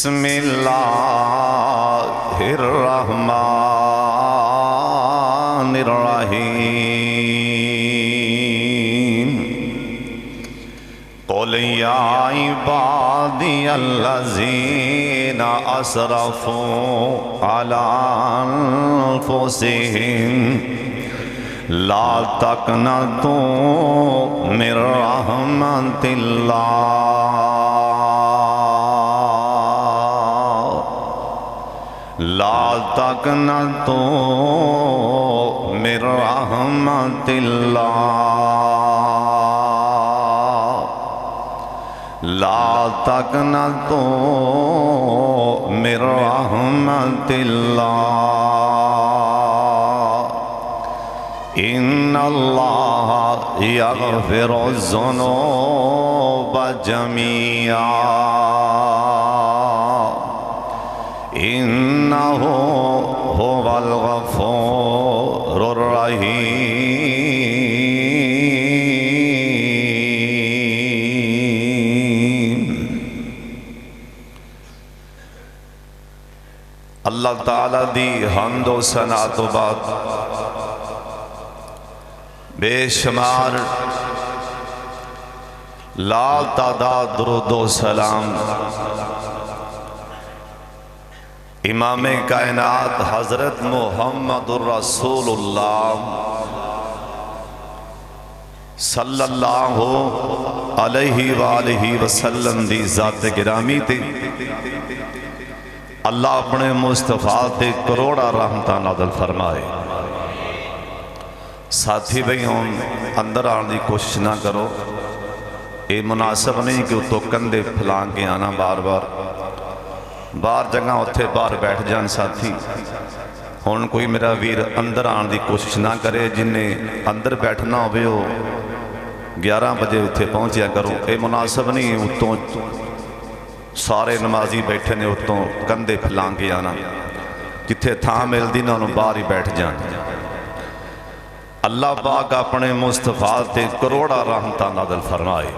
بسم اللہ الرحمن الرحیم قل یا عبادی الذین اسرفوا علی انفسہم لا تقنطوا من رحمت اللہ لا تقنطوا من رحمت اللہ لا تقنطوا من رحمت اللہ ان اللہ یغفر الذنوب جميعا انہ هو الغفور الرحیم۔ اللہ تعالیٰ دی حمد و ثنا تو بعد بے شمار لا تعداد درود و سلام امام کائنات حضرت محمد الرسول اللہ صلی اللہ علیہ وآلہ وسلم دی ذات گرامی تے اللہ اپنے مصطفیٰ تے کروڑا رحمتہ نازل فرمائے۔ ساتھی بھائی ہم اندر آنے دی کوشش نہ کرو، یہ مناسب نہیں کہ تو کندے پھلان کے آنا بار بار باہر جگہ اتھے باہر بیٹھ جان ساتھی ہون کوئی میرا ویر اندر آن دی کوشش نہ کرے، جنہیں اندر بیٹھنا ہوئے ہو 11 بجے اتھے پہنچیا کرو، اے مناسب نہیں اتوں سارے نمازی بیٹھے نے اتوں کندے پھلان کے آنا، جتھے تھا مل دی نہ انہوں باہر ہی بیٹھ جان۔ اللہ پاک اپنے مصطفیٰ تے کروڑا رحمتہ نازل فرمائے۔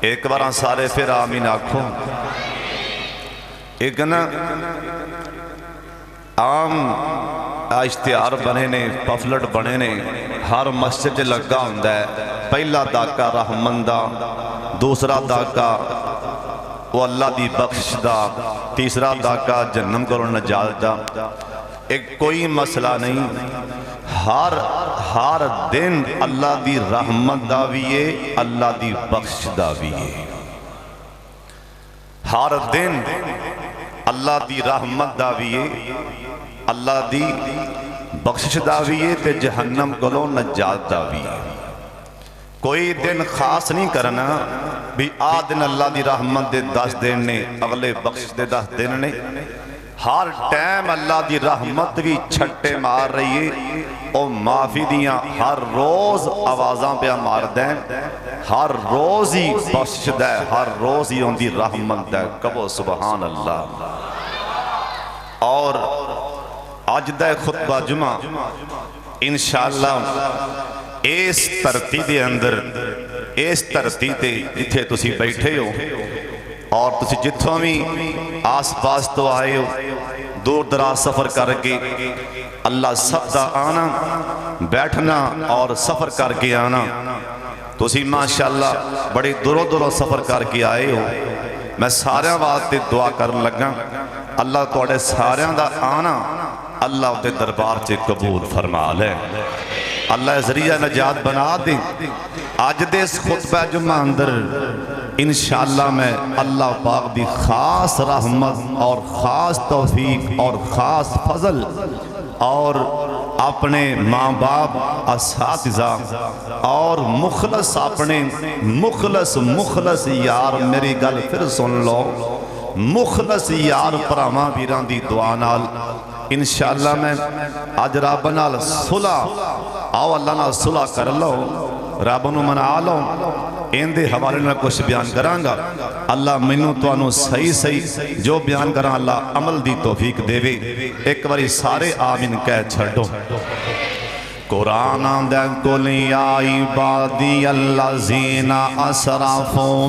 ایک بار سارے پھر آمین آکھو۔ ایک نا عام اشتہار بنے نے، پفلٹ بنے نے، ہر مسجد لگا ہوندہ ہے، پہلا داکا رحمن دا، دوسرا داکا وہ اللہ دی بخش دا، تیسرا داکا جنم کرو نجات دا۔ ایک کوئی مسئلہ نہیں، ہر دن اللہ دی رحمت دا بھی ہے، اللہ دی بخش دا بھی ہے۔ ہر دن اللہ دی رحمت دا بھی ہے، اللہ دی بخشش دا بھی ہے، تے جہنم کولوں نجات دا بھی ہے۔ کوئی دن خاص نہیں کرنا بھی آ دن اللہ دی رحمت دے 10 دن نے، اگلے بخشش دے 10 دن نے۔ ہر ٹائم اللہ دی رحمت بھی چھٹے مار رہی ہے، اور معافی دیاں ہر روز آوازاں پہ مار دیں، ہر روز ہی بخشش دے، ہر روز ہی ان دی رحمت دے، کبو سبحان اللہ۔ اور آج دے خطبہ جمعہ انشاءاللہ اس ترتی دے اندر، اس ترتی تے جتھے تسی بیٹھے ہو اور تسی جتھوں بھی آس پاس تو آئے ہو، دور دراز سفر کر کے اللہ سب دا آنا، بیٹھنا اور سفر کر کے آنا، تسی ماشاءاللہ بڑی دوروں دوروں سفر کر کے آئے ہو۔ میں سارے واسطے دعا کرن لگا، اللہ توڑے سارے دا آنا اللہ دے دربار سے قبول فرما لے، اللہ ذریعہ نجات بنا دیں۔ آج دے اس خطبہ جمعہ اندر انشاءاللہ میں اللہ پاک دی خاص رحمت اور خاص توفیق اور خاص فضل اور اپنے ماں باپ اساتذہ اور مخلص اپنے مخلص یار، میری گل پھر سن لو، مخلص یار پراما بیران دی دعا نال انشاءاللہ میں آج رب نال صلح آؤ اللہ نال صلح کر لو، رب نو منا لو، این دے حوالے نہ کچھ بیان کرانگا۔ اللہ منو تو انو صحیح جو بیان کران اللہ عمل دی توفیق دے وے۔ ایک باری سارے آمین کہہ چھڑو۔ قرآن دے قل یا عبادی الذین اسرفوا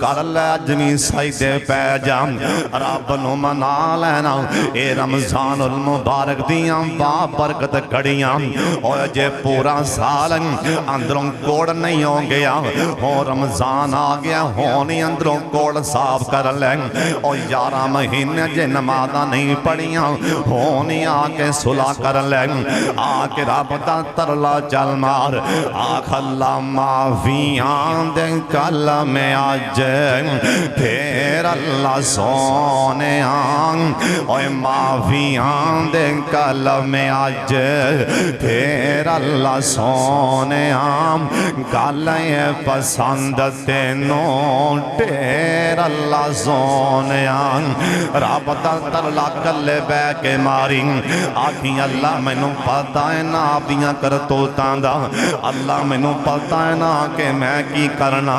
کر لے جمی سجدے پہ جا رب نو منا لینا اے رمضان المبارک دیاں بابرکت گھڑیاں اور جے پورا سال اندروں کوڑ نہیں ہو گیا ہو رمضان آ گیا ہونی اندروں کوڑ صاف کر لیں اور 11 مہینے جے نمازاں نہیں پڑھیاں ہونی آکے صلح کر لیں آکے رب دا ترلا چل مار آکھ اللہ معافیاں دے کل میں آج پھر اللہ سونے آن اوہ معافیاں دے کل میں آج پھر اللہ سونے آن گالیں پسند تینوں ٹیر اللہ سونے آن رب دا ترلا کلے بے کے ماری آکھی اللہ میں نو پتا ہے نا آبیاں کرتو تاندہ اللہ میں نو پتا ہے نا کہ میں کی کرنا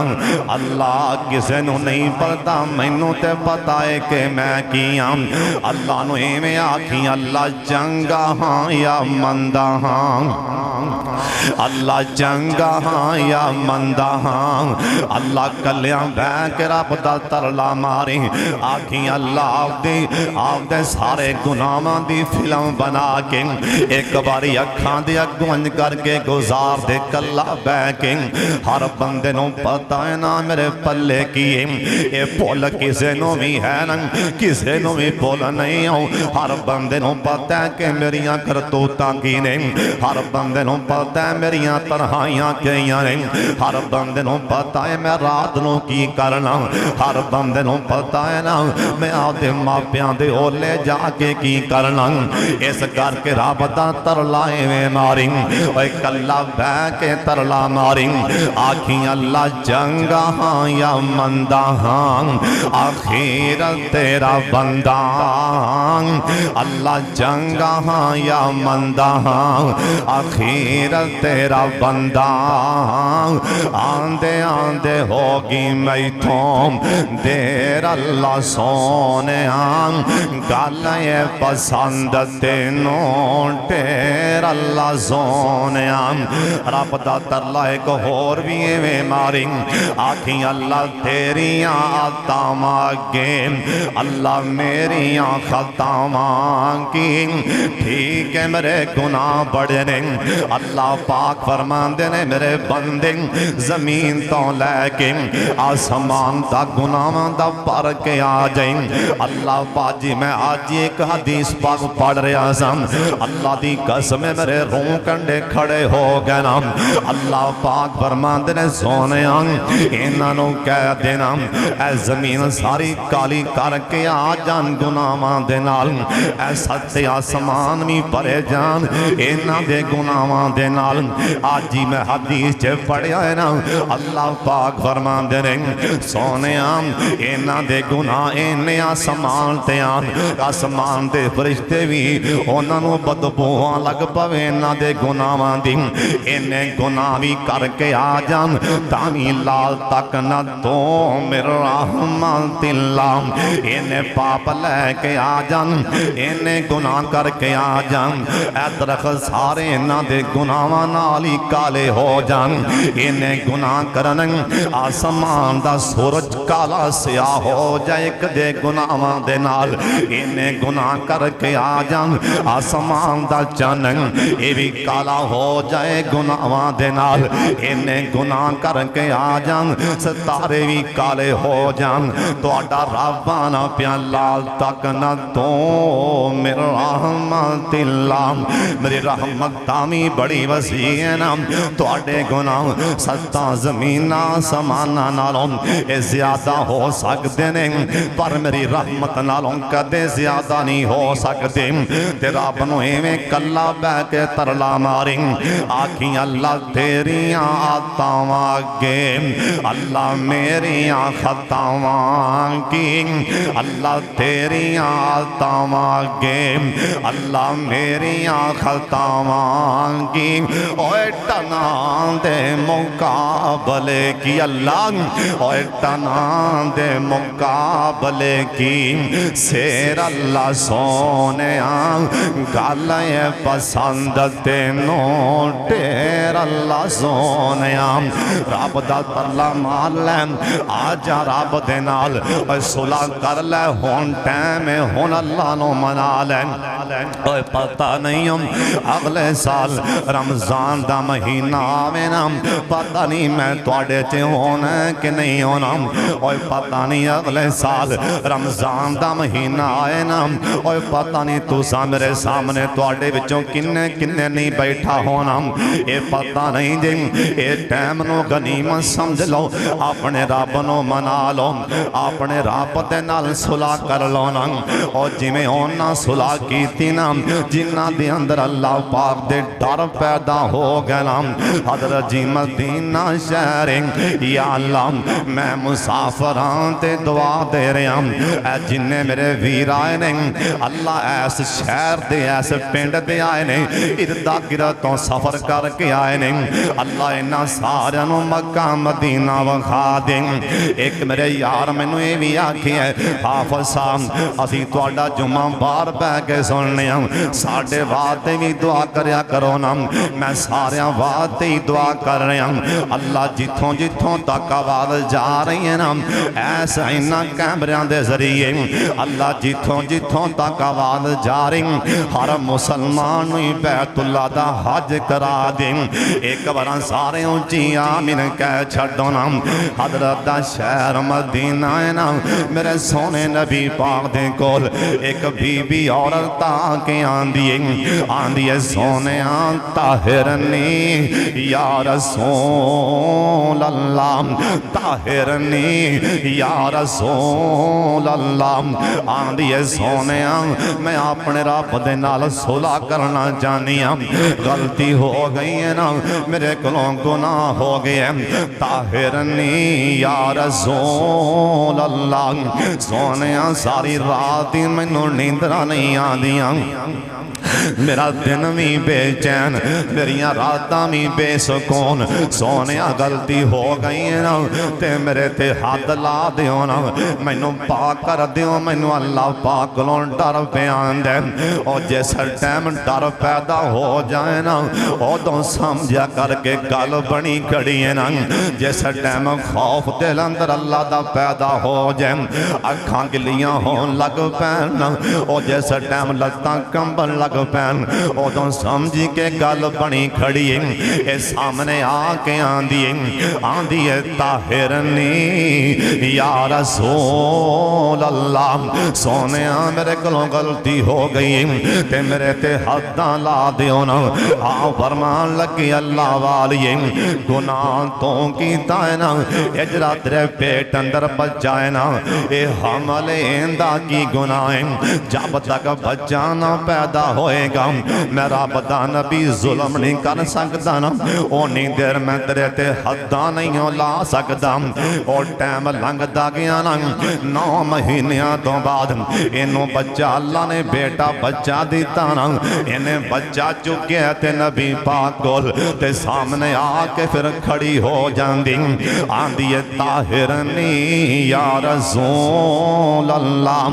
اللہ کسے نو نہیں پتا میں نو تے پتا ہے کہ میں کیا اللہ نو ایمیں آکھی اللہ جنگا ہاں یا مندہ ہاں اللہ جنگا ہاں یا مندہ ہاں اللہ کلیاں بینک رب دا ترلا ماری آکھی اللہ آپ دے سارے گناہاں دی فلم بنا کے ایک باری اکھاں دی اگونج کر کے گزار دے کلا بینک ہر بندے نو پتا ہے نا میرے پلے کیے اے پول کسے نو بھی ہے نا کسے نو بھی پول نہیں ہوں ہر بندے نو پتا ہے کہ میریاں کرتوتاں کی نہیں ہر بندے نو پتا ہے میریاں ترہائیاں کیاں نہیں ہر بندے نو پتا ہے میں رات نو کی کرنا ہر بندے نو پتا ہے نا میں آدھے ماپیاں دے اولے جا کے کی کرنا اس کر کے رابطہ ترلائے میں ماری اوہ کلا بے کے ترلا ماری آکھیں اللہ جنگا ہاں یا مندہ ہاں آخیر تیرا بندہ اللہ جنگا ہاں یا مندہ ہاں آخیر تیرا بندہ آندے آندے ہوگی میں تھوم دیر اللہ سونے آن گالیں پسند تینوں ٹیر اللہ سونے آن رب دا ترلا ایک اور بھی میں ماری آکھیں اللہ تیریاں آتا ماگے اللہ میریاں خطا مانگی ٹھیک ہے میرے گناہ بڑھنے اللہ پاک فرمان دینے میرے بندے زمین تو لے کے آسمان تا گناہ دا پر کے آ جائیں اللہ باجی میں آج ایک حدیث پاک پڑھ رہا سام اللہ دی قسم میرے رون کنڈے کھڑے ہو گئے نا اللہ پاک فرمان دینے سونے آن انہوں کہہ دینا اے زمین ساری کالی کر کے آ جان گناہاں دے نال اے ستے آسمان بھی پرے جان انہاں دے گناہاں دے نال آجی میں حدیث چے پڑھیا ہے نا اللہ پاک فرمان دینے سونے آن انہاں دے گناہ انہیں آسمان تے آن آسمان دے فرشتے بھی انہوں بدبوہاں لگ پوے انہاں دے گناہاں دی انہیں گناہ بھی کر کے آ جان تامی لال تک نہ تو میرا رحمت اللہ انہیں پاپ لے کے آ جان انہیں گناہ کر کے آ جان اے درخت سارے انہاں دے گناہاں نالی کالے ہو جان انہیں گناہ کرن آسمان دا سورج کالا سیاہ ہو جائے ایک دے گناہاں دے نال انہیں گناہ کر کے آ جان آسمان دا چانن اے بھی کالا ہو جائے گناہاں دے نال انہیں گناہ کر کے آ جان ستارے بھی کالے ہو جان تو اڈا رابانا پیان لال تک نہ تو میرا رحمت اللہ میری رحمت تامی بڑی وسیع ہے نا تو اڈے گناہ ستا زمینہ سمانا نالوں اے زیادہ ہو سکتے نہیں پر میری رحمت نالوں کدے زیادہ نہیں ہو سکتے تیرا بنوئے میں کلا بے کے ترلا ماری آکھیں اللہ تیریاں آتا ماگے اللہ میریاں خطا مانگی اللہ تیریاں آتا ماگے اللہ میریاں خطا مانگی اوے ٹنا دے مقابلے کی اللہ اوے ٹنا دے مقابلے کی سیر اللہ سونے آن گالیں پسند تینوں ٹیر اللہ سونے آن رب دا ترلا مار مار لے آ جا رب دے نال صلح کر لے ہون ٹائم ہے ہون اللہ نو منا لے پتہ نہیں ہم اگلے سال رمضان دا مہینہ آوے نا پتہ نہیں میں تواڈے چ ہونا کہ نہیں ہونا پتہ نہیں اگلے سال رمضان دا مہینہ آئے نا پتہ نہیں تساں میرے سامنے تواڈے وچوں کنے کنے نہیں بیٹھا ہونا اے پتہ نہیں جی اے ٹائم نو غنیمت سمجھ لو اپنے رب نو منا لو اپنے رب دے نال صلح کر لو نا اور جویں اونا صلح کیتی نا جنہاں دے اندر اللہ پاک دے ڈر پیدا ہو گیا نا حضرت جی مدینہ شہر یا اللہ میں مسافران تے دعا دے رہے ہیں اے جنہیں میرے ویر آئے نے اللہ ایس شہر دے ایس پینڈ دے آئے نے اردہ گرتوں سفر کر کے آئے نے اللہ انہا سارنوں مکہ مدینہ وکھا دیں ایک میرے یار میں نے بھی آکھی ہے حافظ صاحب اسی توڑا جمعہ بار بے کے سننے ہیں ساڑھے واتے بھی دعا کریا کرو نا میں ساریاں واتے ہی دعا کر رہے ہیں اللہ جتھوں جتھوں تک آواز جا رہی ہے نا ایسا انہا کیمریاں دے ذریعے اللہ جتھوں جتھوں تک آواز جا رہی ہر مسلمان بیت اللہ دا حج کرا دیں ایک بارا سارے اونچی آمین کہہ چھڑو نا حضرت دا شہر مدینہ ہے نا میرے سونے نبی پاک دے کول ایک بی بی عورت تاکہ آندیے سونے طاہرنی یا رسول اللہ طاہرنی یا رسول اللہ آندیے سونے میں اپنے رب دے نال صلح کرنا چاہنی غلطی ہو گئی ہے نا میرے کلوں گناہ ہو گئے طاہرنی یا رسول اللہ سونے ساری رات میں نیندرہ نہیں آدیاں میرا دن بھی بے چین میریاں راتاں بھی بے سکون سونیا غلطی ہو گئی ہے نا تے میرے تے حد لا دیو نا مینوں پاک کر دیو مینوں اللہ پاک لون ڈر پیان دے اور جیسا ٹائم ڈر پیدا ہو جائے نا او تو سمجھا کر کے گل بنی کھڑی ہے نا جیسا ٹائم خوف دل اندر اللہ دا پیدا ہو جائے اکھاں گلیاں ہون لگ پین او جیسا ٹائم لگتا کمبل لگ پین او تو سمجھی کے گل بنی کھڑی اے سامنے آکے آندھی طاہرنی یا رسول اللہ سونے میرے کلوں غلطی ہو گئی تے میرے تے حداں لا دیو نا فرمان لگی اللہ والی گناہ تو کیتا ہے نا اجرا تیرے پیٹ اندر بچائے نا اے حمل ایندہ کی گناہیں جب تک بچانا پیدا ہوئے گا میرا بدا نبی ظلم نہیں کر سکتا نا اونی دیر میں تیرے تے حداں نہیں لا سکتا اور ٹائم لنگ دا گیا نا 9 مہینیاں تو بعد انہوں بچہ اللہ نے بیٹا بچہ دیتا نا انہیں بچہ چکے تے نبی پاک گول تے سامنے آکے پھر کھڑی ہو جاندی آندھی طاہرنی یا رسول اللہ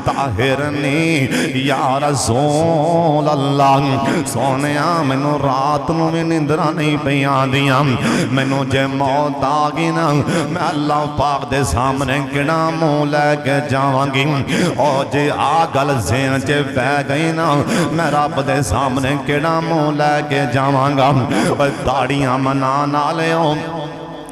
طاہرنی یا رسول اللہ سونیا مینوں رات نو میں نیندرا نہیں پیاں دیاں مینوں جے موت آگی نا میں اللہ پاک دے سامنے کڑا منہ لے کے جاواں گی اور جے آگل زین چے بہ گئی نا میں رب دے سامنے کڑا منہ لے کے جاواں گا داڑیاں منا نہ لیوں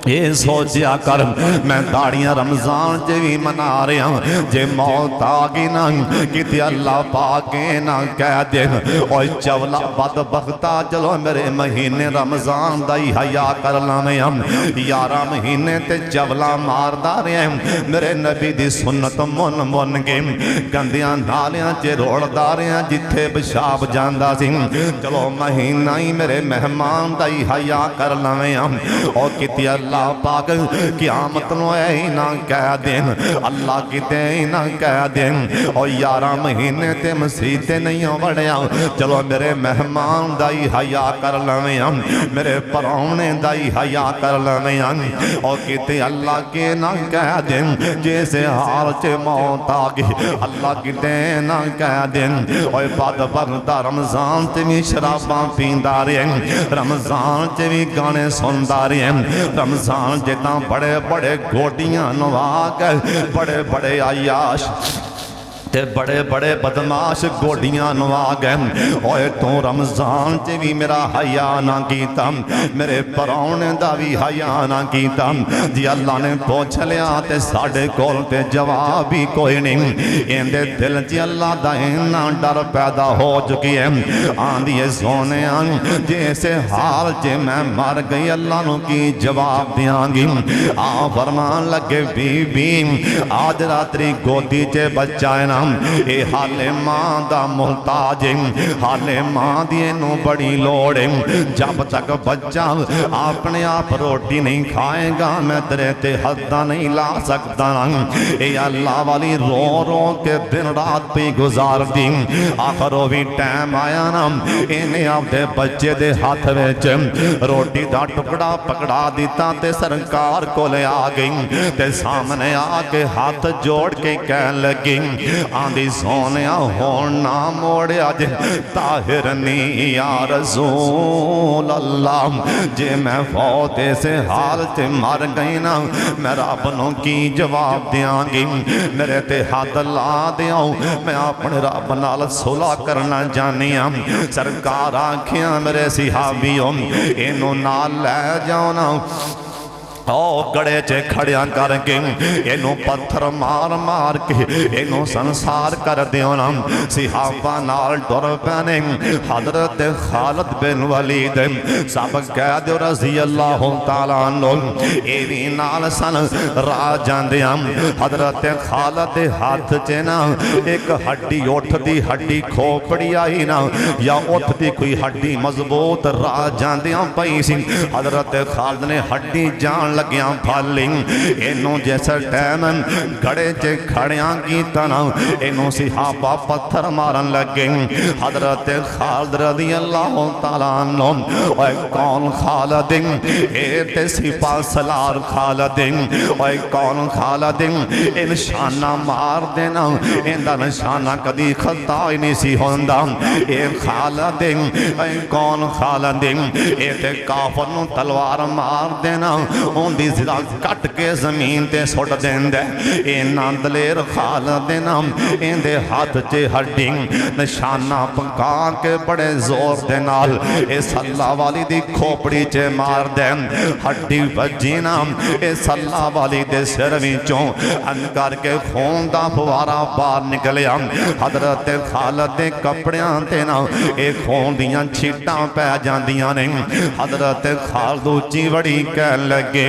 یہ سوچیا کر میں داڑیاں رمضان جے بھی منا رہے ہیں جے موت آگی نا کتی اللہ پاکے نا کہہ دے اوہ چولا بدبختہ چلو میرے مہینے رمضان دائی حیاء کرنا میں ہم 11 مہینے تے چولا مار دارے ہیں میرے نبی دی سنت من کے گندیاں نالیاں چے روڑ دارے ہیں جتھے بشاب جاندہ سی چلو مہینہ ہی میرے مہمان دائی حیاء کرنا میں ہم اور کتی اللہ پاک قیامت نو اے نہ کہہ دیں اللہ کی تے نہ کہہ دیں اور 11 مہینے تے مسیحتے نہیں ہو بڑھیا چلو میرے مہمان دائی حیاء کر لویں ہم میرے پرونے دائی حیاء کر لویں ہم اور کہتے اللہ کے نہ کہہ دیں جیسے حال چے موت آگی اللہ کی تے نہ کہہ دیں اور بات بغتا رمضان تے بھی شراباں پیندہ رہے رمضان تے بھی گانے سندہ رہے رمضان جتنا بڑے بڑے گوڈیاں نوا کے بڑے بڑے عیاش تے بڑے بڑے بدماش گوڈیاں نوا گئے اوے تو رمضان تے بھی میرا حیا نہ کیتا میرے پراؤنے دا بھی حیا نہ کیتا جی اللہ نے پوچھ لیا تے ساڑے کول تے جواب ہی کوئی نہیں اندے دل چ اللہ دا اینا ڈر پیدا ہو چکی ہے آندھیے سونے جیسے حال چ میں مر گئی اللہ نو کی جواب دیاں گی فرمان لگے بی بی آج راتری گودی چے بچہ ہے نا اے حال ماں دا محتاج حال ماں دی نو بڑی لوڑ جب تک بچہ اپنے آپ روٹی نہیں کھائے گا میں تیرے تے حدہ نہیں لا سکتا اے اللہ والی رو رو کے دن رات پہ گزار دی آخر وہ بھی ٹائم آیا نا انہیں آپ دے بچے دے ہاتھ ویچ روٹی دا ٹکڑا پکڑا دیتا تے سرکار کو لے آگئی تے سامنے آگے ہاتھ جوڑ کے کہہ لگی آندھی سونیا ہونا موڑیا جے طاہر نی یا رسول اللہ جے میں فوتے سے حال تے مر گئی نا میں رب نو کی جواب دیاں گی میرے تے ہاتھ لا دیاں میں اپنے رب نال صلح کرنا جانیاں سرکار آنکھیاں میرے صحابیوں انہوں نال لے جاؤ نا او گڑے چے کھڑیاں کر کے انہوں پتھر مار مار کے انہوں سنسار کر دیونا صحابہ نال ڈر پینے حضرت خالد بن ولید سب کہہ دیو رضی اللہ تعالیٰ عنہ ایوی نال سن را جاندیاں حضرت خالد ہاتھ چینا ایک ہڈی اٹھ دی ہڈی کھوپڑی آئی نا یا اٹھ دی کوئی ہڈی مضبوط را جاندیاں پیسی حضرت خالد نے ہڈی جان لگیاں پھالیں انہوں جیسا ٹائم گھڑے چے کھڑیاں کی تنا انہوں صحابہ پتھر مارن لگیں حضرت خالد رضی اللہ تعالیٰ عنہ اے کون خالد اے تے سپا سلار خالد اے کون خالد ان شانہ مار دینا ان دا نشانہ کدی خطا ہی نہیں سی ہوندہ اے خالد اے کون خالد اے تے کافر نو تلوار مار دینا ان دی زدہ کٹ کے زمین تے سوٹ دین دے اینا دلیر خالد دینا ان دے ہاتھ چے ہڈی نشانہ پکا کے بڑے زور دے نال اس اللہ والی دی کھوپڑی چے مار دے ہڈی بجینا اس اللہ والی دے سرویچوں انکار کے خون دا فوارا بار نکلیا حضرت خالد دے کپڑیاں دینا ایک خون دیاں چھٹاں پہ جاندیاں نہیں حضرت خالد اچھی وڑی کہہ لگے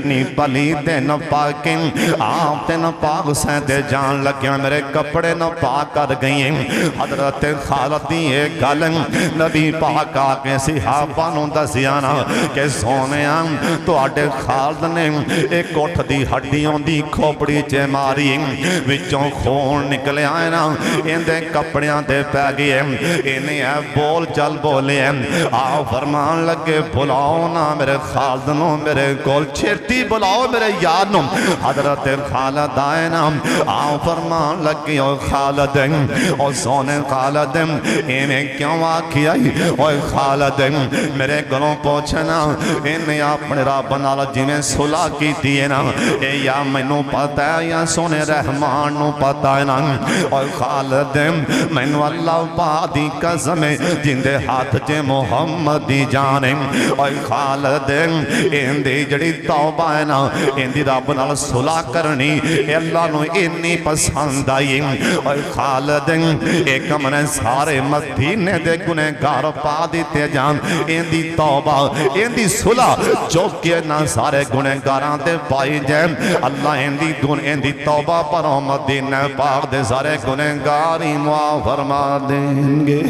نی پلی دے نہ پاکیں آپ تے نہ پاک سینتے جان لگیاں میرے کپڑے نہ پاک کر گئیں حضرت خالد دی ایک گلن نبی پاک آکے صحابہ نوں دسیانا کہ سونیاں تو آٹے خالد نے ایک اٹھ دی ہڈیوں دی کھوپڑی چے ماری وچوں خون نکلے آئے نا ان دے کپڑیاں دے پہ گئے انہیں اے بول چل بولے آپ فرمان لگے بلاؤ نا میرے خالد نوں میرے گول چھرتی بلاؤ میرے یاد نوں حضرت خالد آئے نا آپ فرمان لگی او خالد او سونے خالد انہیں کیوں آکھی آئی او خالد میرے گلوں پوچھنا انہیں اپنے رب نال جویں صلح کی دیئے نا اے یا مینوں پتہ ہے یا سونے رحمان نوں پتہ ہے نا او خالد مینوں اللہ پادی قسم جن دے ہاتھ چے محمد دی جانے او خالد ان دی جڑی توبہ ہے نا ان دی رب نال صلح کرنی اے اللہ نو انی پسند آئی او خالد ایک من سارے مدینے دے گنہگار پا دیتے جان ان دی توبہ ان دی صلح جو کہ نہ سارے گنہگاراں دے پائی جائیں اللہ ان دی توبہ پر مدینہ پاک دے سارے گنہگاری معاف فرما دیں گے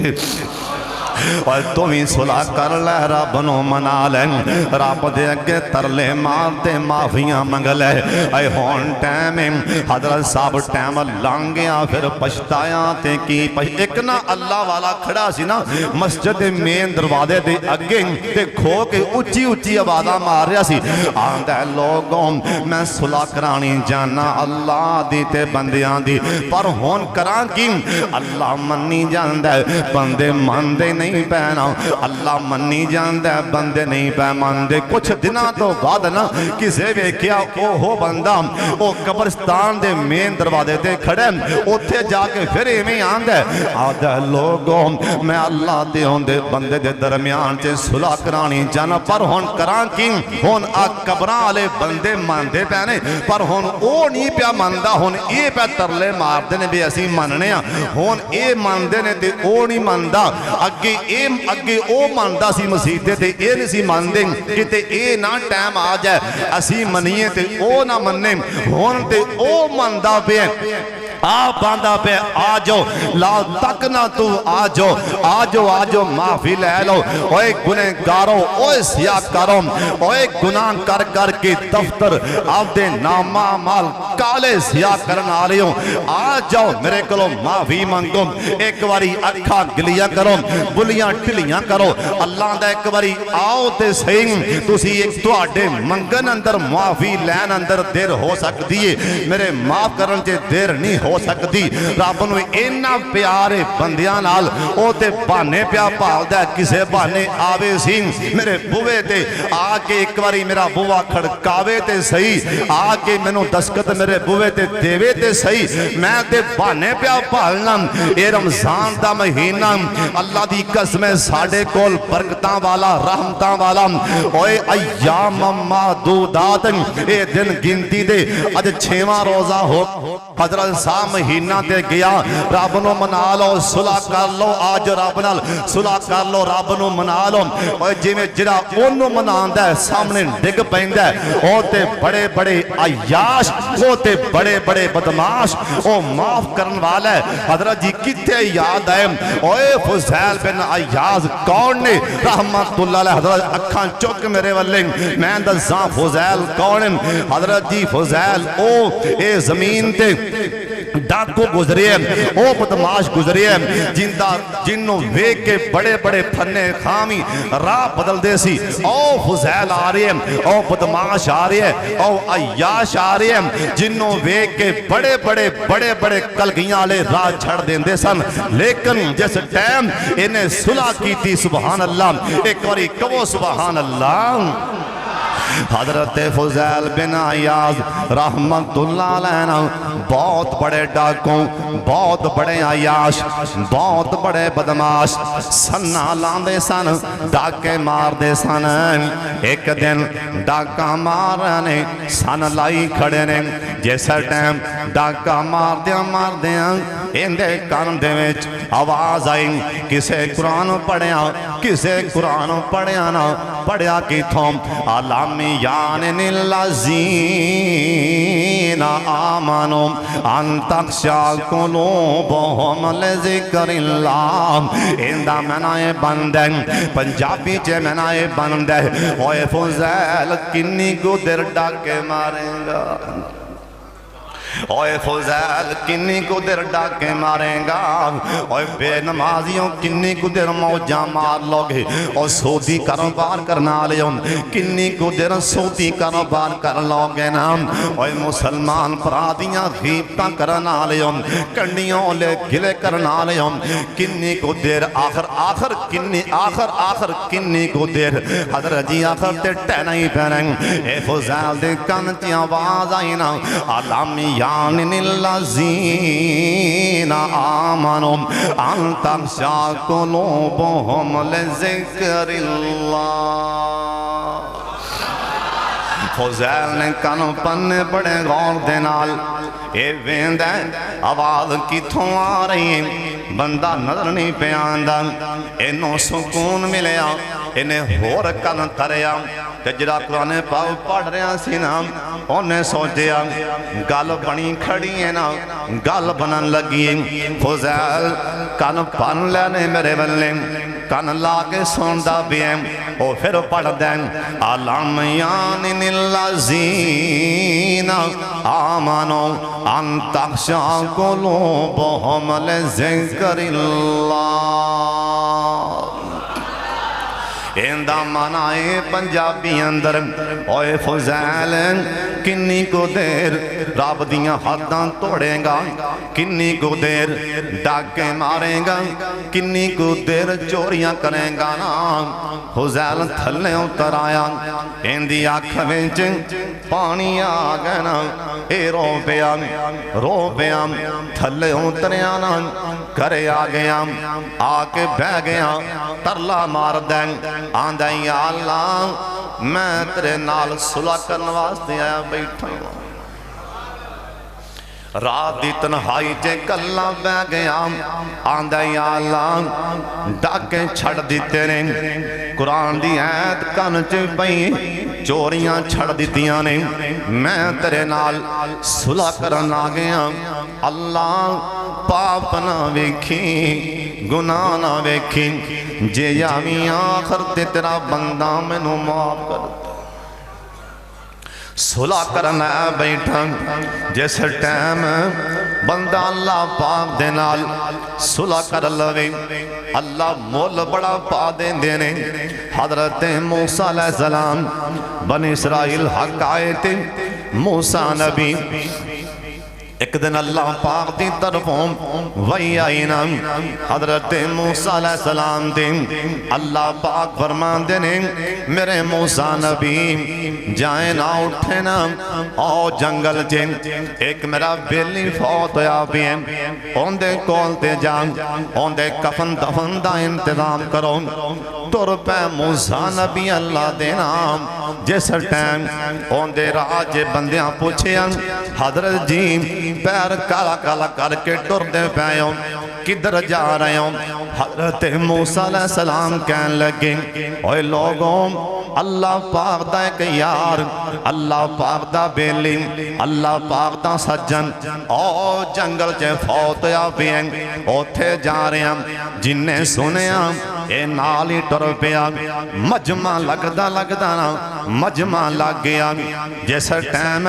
اور تمہیں صلح کر لے رب نو منا لیں رب دے اگے ترلے مار دے معافیاں منگ لے اے ہون ٹائم حضرت صاحب ٹائم لانگیا پھر پشتایا تے کی ایک نا اللہ والا کھڑا سی نا مسجد مین دروازے دے اگے تے کھو کے اچھی اچھی آوازاں مار رہا سی آندے لوگوں میں صلح کرانی جانا اللہ دی تے بندیاں دی پر ہون کران کی اللہ منی جاندے بندے مندے نہیں نہیں پینا اللہ منی جاندا بندے نہیں پہ ماندے کچھ دنوں تو بعد نا کسے ویکھیا اوہ بندہ او قبرستان دے مین دروازے تے کھڑے اوتھے جا کے پھر ایویں آندا آدھا لوگوں میں اللہ دے ہوندے بندے دے درمیان تے صلح کرانی جانا پر ہن کراں کی ہن آ قبراں والے بندے ماندے پینے پر ہن او نہیں پیا ماندا ہن اے پہ ترلے ماردے نے بھی اسی مننے ہن اے ماندے نے تے او نہیں ماندا اگے او ماندا سی مسیح تے اے نہیں سی ماندے کتے اے نہ ٹائم آ جائے اسی منیے تے او نہ مننے ہن تے او ماندا پیا آپ باندھا پہ آجو لا تک نہ تو آجو معافی لے لو اوے گنہگاروں اوے سیاکاروں اوے گناہ کر کر کے دفتر آپ دے نامہ مال کالے سیاہ کرنا آلیوں آجاؤ میرے کلو معافی منگو ایک واری اکھا گلیاں کرو بلیاں ٹلیاں کرو اللہ دا ایک واری آؤ تے سہی تُسی ایک تواڈے منگن اندر معافی لین اندر دیر ہو سکتی ہے میرے معاف کرن چے دیر نہیں ہو سکتی رب نو اینا پیارے بندیاں نال او تے بانے پیا پالدا کسے بانے آوے سی میرے بوے تے آکے ایک واری میرا بوا کھڑکاوے تے صحیح آکے میں نو دستخط میرے بوے تے دیوے تے صحیح میں تے بانے پیا پالنا اے رمضان دا مہینہ اللہ دی قسم ساڈے کول برکتاں والا رحمتاں والا اوے ایام معدودات اے دن گنتی دے اج 6واں روزہ ہو حضرت صاحب مہینہ تے گیا رب نو منا لو صلح کر لو آج رب نال صلح کر لو رب نو منا لو اور جویں جڑا اونوں مناندا ہے سامنے ڈگ پیندا ہے او تے بڑے بڑے عیاش او تے بڑے بڑے بدماش او معاف کرن والا ہے حضرت جی کتے یاد ہے اوے فضیل بن عیاض کون نے رحمت اللہ علیہ حضرت اکھاں چک میرے والے میں دساں فضیل کون حضرت جی فضیل او اے زمین تے ڈاکو گزرے ہیں او بدماش گزرے ہیں جنوں ویک کے بڑے بڑے پھنے خامی راہ بدل دے سی او فضیل آ رہے ہیں او بدماش آ رہے ہیں او عیاش آ رہے ہیں جنوں ویک کے بڑے بڑے کلگیاں لے راہ چھڑ دیں دے سن لیکن جس ٹائم انہیں صلح کی تھی سبحان اللہ ایک باری کہو سبحان اللہ حضرت فضیل بن عیاض رحمت اللہ علیہ بہت بڑے ڈاکوں بہت بڑے عیاش بہت بڑے بدماش سنہ لاندے سن ڈاکے مار دے سن ایک دن ڈاکہ مارنے سن لائی کھڑے نے جیسا ٹائم ڈاکہ مار دیا اندے کان دے وچ آواز آئی کسے قرآن پڑھیا نا پڑھیا کی تھوم علامیان الذین آمنوا ان تخشع قلوبهم لذکر اللہ اندہ منائے بندے پنجابی چے منائے بندے اوے فضیل کنی کو در ڈاکے ماریں گا اوے فضیل کنی کو در ڈاکے ماریں گا اوے بے نمازیوں کنی کو در موجہ مار لوگے اور سودی کاروبار کرنا لیوں کنی کو در سودی کاروبار کر لوگے نا اوے مسلمان پرادیاں غیبتاں کرنا لیوں کنیوں لے گلے کرنا لیوں کنی کو در آخر کنی کو در حضرت جی آخر تے ٹہنا ہی پہنیں اے فضیل دے کانتی آواز آئی نا علامی یعنی الذین آمنوا ان تخشع قلوبهم لذکر اللہ فضیل نے کانوں پنے بڑے غور دے نال اے ویند ہے آواز کتھوں آ رہی ہے بندہ نظر نہیں پہ آندہ انہوں سکون ملیا انہیں ہور کن تریا جڑا قرآن پاک پڑھ رہے ہیں سی نا انہیں سوچیا گل بنی کھڑی ہے نا گل بنن لگی فضیل کن پن لینے میرے بلے کن لاغے سوندہ بھی ہیں او پھر پڑھ دیں علامیان الذین آمنوا ان تخشع قلوبهم لذکر اللہ ان ایندا منائے پنجابی اندر اوے فضیل کنی کو دیر رب دیاں حداں توڑے گا کنی کو دیر ڈاکے مارے گا کنی کو دیر چوریاں کرے گا نا فضیل تھلے اتر آیا ایندی آنکھ وچ پانی آ گیا نا اے رو پیا تھلے اتریا نا کرے آ گیا آ کے بہ گیا ترلا مار دیں آندہ یا اللہ میں تیرے نال صلح کرنے واسطے آیا بیٹھا رات دی تنہائی چے کلا بہ گیا آندہ یا اللہ ڈاکے چھڑ دیتے نے قرآن دی آیت کن چ پئی چوریاں چھڑ دیتیاں نے میں تیرے نال صلح کرن آ گیا اللہ پاپ نہ ویکھی گناہ نہ ویکھی جے یامی آخر تے تیرا بندہ میں نو معاف کر صلح کرنا بیٹھا جس ٹائم بندہ اللہ پاک دے نال صلح کر لوے اللہ مول بڑا پا دیں دینے حضرت موسیٰ علیہ السلام بنی اسرائیل حق آئے تھے موسیٰ نبی ایک دن اللہ پاک دی طرفوں وہی آئینا حضرت موسیٰ علیہ السلام دے اللہ پاک فرمان دینے میرے موسیٰ نبی جائیں نہ اٹھے نا او جنگل جے ایک میرا بیلی فوت ہویا بھی ہے ان دے کولتے جان ان دے کفن دفن دا انتظام کرو تر پہ موسیٰ نبی اللہ دے نام جس ٹائم ان دے راج بندیاں پوچھے حضرت جی پیر کالا کالا کر کے ٹر دے پہیوں کدھر جا رہے ہوں حضرت موسیٰ علیہ السلام کہنے لگے اوہ لوگوں اللہ پاک دا ایک یار اللہ پاک دا بیلی اللہ پاک دا سجن او جنگل چے فوت یا بھی ہیں او تھے جا رہے ہیں جنہیں سنے اے نالی ٹر پیا مجمع لگدا نا مجمع لگ گیا جیسا ٹائم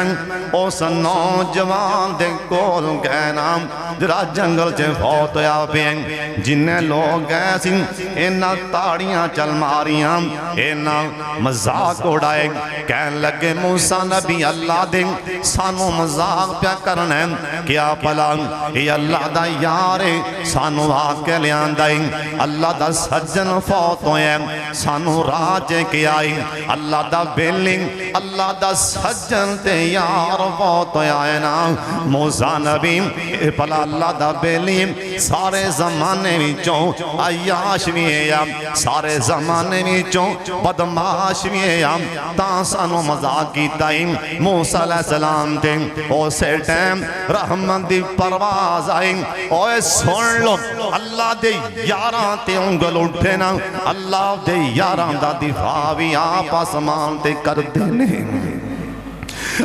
اس نوجوان دے کول گئے نام جرا جنگل چے فوت یا بھی ہیں جنہیں لوگ گئے سی اینا تاڑیاں چل ماریاں اینا مزاق اڑائے کہنے لگے موسیٰ نبی اللہ دے سانو مزاق پیا کرنے کیا پلا یہ اللہ دا یارے سانو آکے لیان دائی اللہ دا سجن فوت ہوئے سانو راجے کیا اللہ دا بیلنگ اللہ دا سجن تے یار فوت ہوئے نا موسیٰ نبی پلا اللہ دا بیلنگ سارے زمانے وچوں عیاش بھی ہے سارے زمانے وچوں بدماش بھی ہے تا سانو مزاق کیتا موسیٰ علیہ السلام تے اسے ٹائم رحمت دی پرواز آئی اوے سن لو اللہ دے یاراں تے انگل اٹھے نا اللہ دے یاراں دا دفاع بھی آپ آسمان تے کر دینے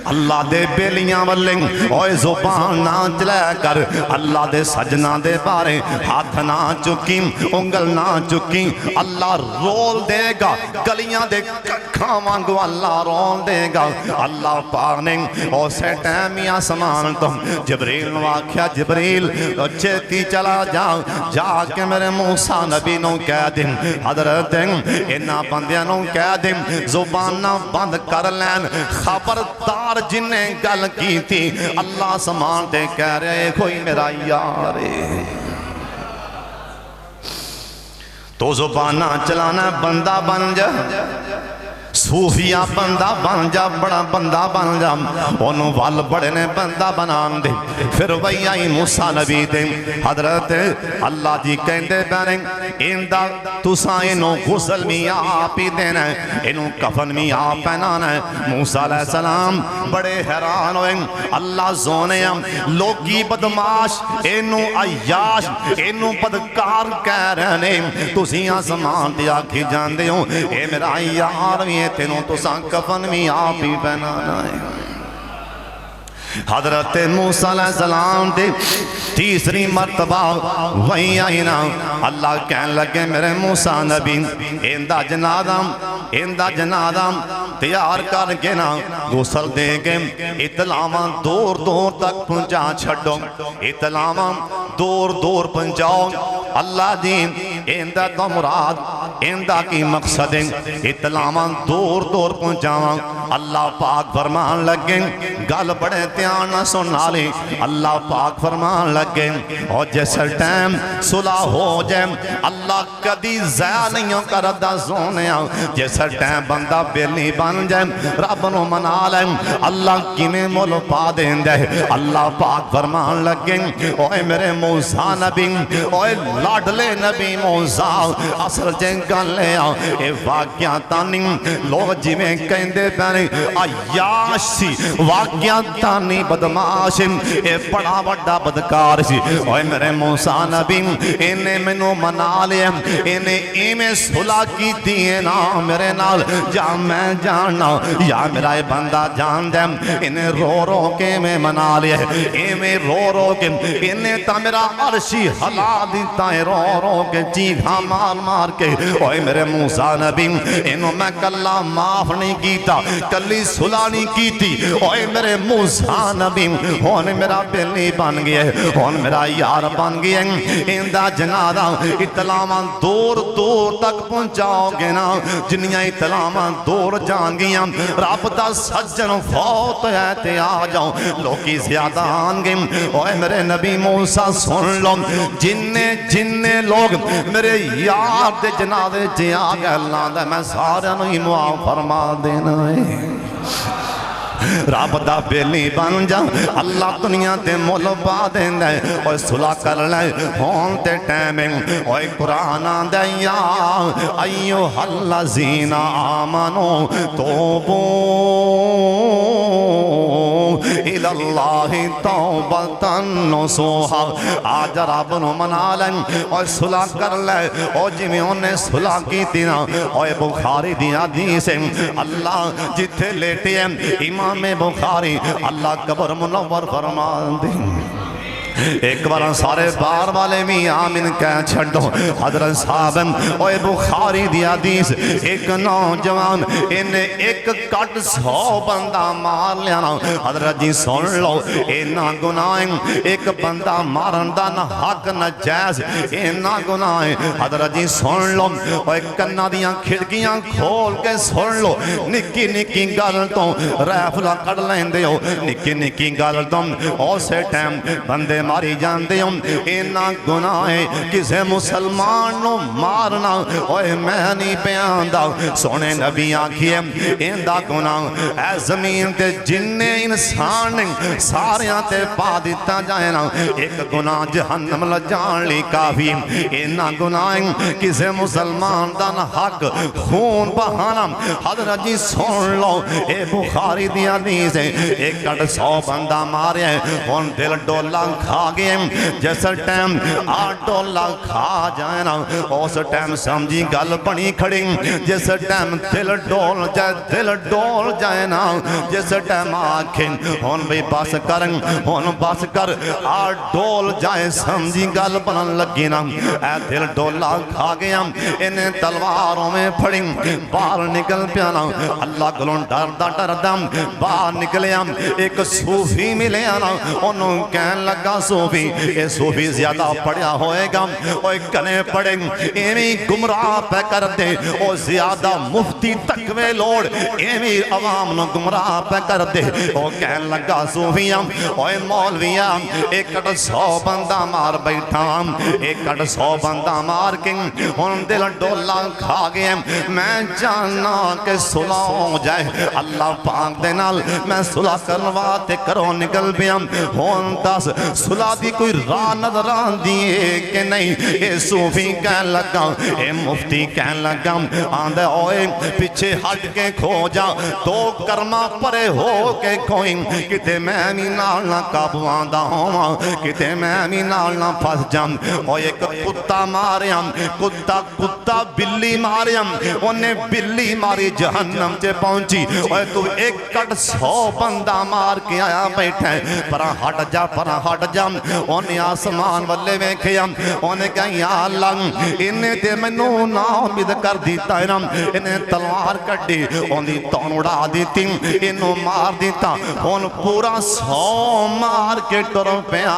اللہ دے بیلیاں والیں اوہ زبان نہ چلے کر اللہ دے سجنہ دے بارے ہاتھ نہ چکیں انگل نہ چکیں اللہ رول دے گا گلیاں دے ککھاں وانگو اللہ رول دے گا اللہ پانے اوہ سے ٹیمی آسمان تو جبریل واقعہ جبریل چیتی چلا جا کے میرے موسیٰ نبی نو کہہ دیں حضرت انہا بندیاں نو کہہ دیں زبان نہ بند کر لین خبردار جنہیں گل کی تھی اللہ سمان تے کہہ رہے کوئی میرا یار ہے تو زبانہ چلانا بندہ بن جا صوفیہ بندہ بن جا بڑا بندہ بن جا انہوں وال بڑے نے بندہ بنان دے پھر وہی آئی موسیٰ نبی دے حضرت اللہ جی کہندے پہنے اندہ تساں انہوں غسل میں آپ ہی دینا ہے انہوں کفن میں آپ پہنانا ہے موسیٰ علیہ السلام بڑے حیران ہوئے اللہ زونے ہم لوگی بدماش انہوں عیاش انہوں بدکار کہہ رہنے تسیں آسمان دیا کھی جان دے ہوں اے میرا یار بھی تینوں تو سان کفن میں آپ ہی پہنانا ہے حضرت موسیٰ علیہ السلام دے تیسری مرتبہ وہی آئینا اللہ کہنے لگے میرے موسیٰ نبی اندہ جنادم تیار کر کے نا غسل دے گے اطلاعاں دور دور تک پہنچا چھڑو اطلاعاں دور دور پہنچاؤ اللہ دین اندہ تو مراد اندہ کی مقصد اطلاعاں دور دور پہنچاواں اللہ پاک فرمان لگے گل بڑے تیانا سننا لے اللہ پاک فرمان لگے اور جیسے ٹائم صلح ہو جائے اللہ کدی ضائع نہیں کردہ سونے جیسے ٹائم بندہ بیلی بن جائے رب نو منا لے اللہ کی میں مول پا دیں دے اللہ پاک فرمان لگے اوے میرے موسیٰ نبی اوے لاڈلے نبی موسیٰ اصل جنگل لے اے واقعہ تانی لوگ جی میں کہندے پہنے عیاش سی واقعہ تانی بدماش اے بڑا بڑا بدکار سی اوے میرے موسیٰ نبی انہیں منو منا لے انہیں ایمیں صلح کی دیئے نا میرے نال جا میں جاننا یا میرا بندہ جان دے انہیں رو رو کے میں منا لے ایمیں رو رو کے انہیں تا میرا عرشی حلا دیتا ہے رو رو کے چیخا مار مار کے اوہ میرے موسیٰ نبی انہوں میں کلہ معاف نہیں کیتا کلی صلح نہیں کیتی اوہ میرے موسیٰ نبی ہونے میرا بلی بن گئے ہونے میرا یار بن گئے اندہ جنادہ اطلاعاں دور دور تک پہنچاؤ گے نا جنیاں اطلاعاں دور جان گیا رب دا سجن فوت ہے تے آ جاؤ لوکی زیادہ آن گئے اوہ میرے نبی موسیٰ سن لو جننے لوگ میرے یار دے جنادے جی آگے اللہ دے میں سارے نہیں معاف فرما دینا ہے رب دا بیلی بن جا اللہ دنیا تے مول پا دیں دے اوہ صلح کر لے ہون تے ٹیمیں اوہ قرآن دے یا ایوہ الذین آمنوا توبوا الاللہ توبۃ نصوحا آج رب نو منا لیں اوہ صلح کر لے اوہ جی میں انہیں صلح کی تینا اوہ بخاری دی حدیث اللہ جتھے لیٹے ہیں امام بخاری اللہ قبر منور فرما دیں ایک بار سارے بار والے بھی آمین کہہ چھڑو حضرت صاحب اوہ بخاری دی حدیث ایک نوجوان انہیں ایک کٹ 100 بندہ مار لیانا حضرت جی سن لو اینا گناہیں ایک بندہ مارن دا نہ حق نہ جائز اینا گناہیں حضرت جی سن لو اوہ کنہ دیاں کھڑکیاں کھول کے سن لو نکی نکی گل تو ریفلہ کڑ لیں دے ہو نکی نکی گل تو اسے ٹائم بندے ماری جان دے ہوں اینا گناہیں کسے مسلمان نو مارنا اوہ میں نہیں پیاندہ سونے نبی آکھئے ایندہ گناہ اے زمین تے جننے انسان ساریاں تے پا دیتا جائے نا ایک گناہ جہنم لجان لی کافی اینا گناہیں کسے مسلمان دا نہ حق خون بہانا حضرت جی سن لو اے بخاری دی حدیث ہے ایک کٹ 100 بندہ مارے ان دل ڈولا کھا گئے جیسا ٹائم 8 ڈولا کھا جائے نا اس ٹائم سمجھی گل بنی کھڑی جیسا ٹائم دل ڈول جائے نا جیسا ٹائم آنکھیں ہون بھی بس کریں ہون بس کر 8 ڈول جائے سمجھی گل بنن لگی نا اے دل ڈولا کھا گیا انہیں تلواروں میں پھڑی باہر نکل پیانا اللہ گلوں ڈر دم باہر نکلیا ایک صوفی ملے آنا انہوں کہن لگا صوفی اے صوفی زیادہ پڑھیا ہوئے گا اوہ کنے پڑھیں ایمی گمراہ پہ کر دے او زیادہ مفتی تکوے لوڑ ایمی عوام نو گمراہ پہ کر دے او کہن لگا صوفیاں اوہ مولویاں ایک کٹ 100 بندہ مار بیٹھا ایک کٹ 100 بندہ مار کے ان دل ڈولا کھا گئے میں جاننا کہ صلح ہو جائے اللہ پاک دے نال میں صلح کرواتے کرو نکل بیاں ہون دس صلح دی کوئی راہ نظر آن دیئے کہ نہیں اے صوفی کہن لگا اے مفتی کہن لگا آندے ہوئے پیچھے ہٹ کے کھو جا دو کرما پرے ہو کے کھوئیں کتے میں بھی نالنا کابو آندہ ہوں کتے میں بھی نالنا پھس جام اور ایک کتا ماریم کتا بلی مریم انہیں بلی ماری جہنم سے پہنچی اور تو ایک کٹ 100 بندہ مار کے آیا بیٹھے پرا ہٹ جا گیا انہیں آسمان والے ویکھیا انہیں کہا یا اللہ انہیں تے مینوں نا امید کر دیتا ہے نا انہیں تلوار کڈی انہیں تون اڑا دیتی انہوں مار دیتا ان پورا 100 مار کے ٹر پیا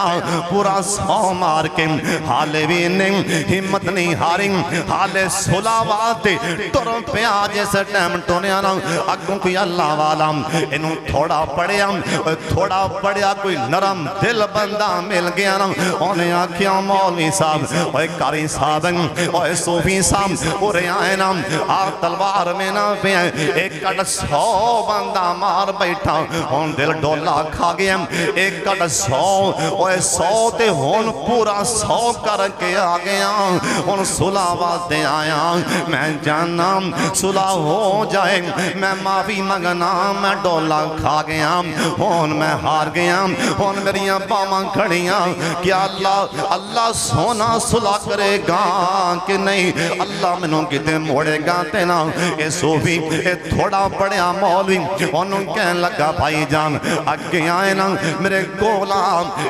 پورا 100 مار کے حالے بھی انہیں ہمت نہیں ہاری حالے صلح واسطے ٹر پیا جیسے ٹائم ٹونیا نا اگوں کوئی اللہ والا انہوں تھوڑا پڑیا کوئی نرم دل بندہ مل گیا نا انہیں آکھیا مولوی صاحب اوے قاری صاحب اوے صوفی صاحب اور آئے نا آپ تلوار میں نہ پہ ایک کٹ 100 بندہ مار بیٹھا ہون دل ڈولا کھا گیا ایک کٹ 100 اوے 100 تے ہون پورا 100 کر کے آ گیا ہون صلح واسطے آیا میں جانا صلح ہو جائے میں معافی منگنا میں ڈولا کھا گیا ہون میں ہار گیا ہون میریاں باواں کھڑیاں کیا اللہ سونا صلح کرے گا کہ نہیں اللہ منوں کتے موڑے گا تینا اے صوفی اے تھوڑا پڑیا مولوی انہوں کہنے لگا بھائی جان اگے آئے نا میرے کولا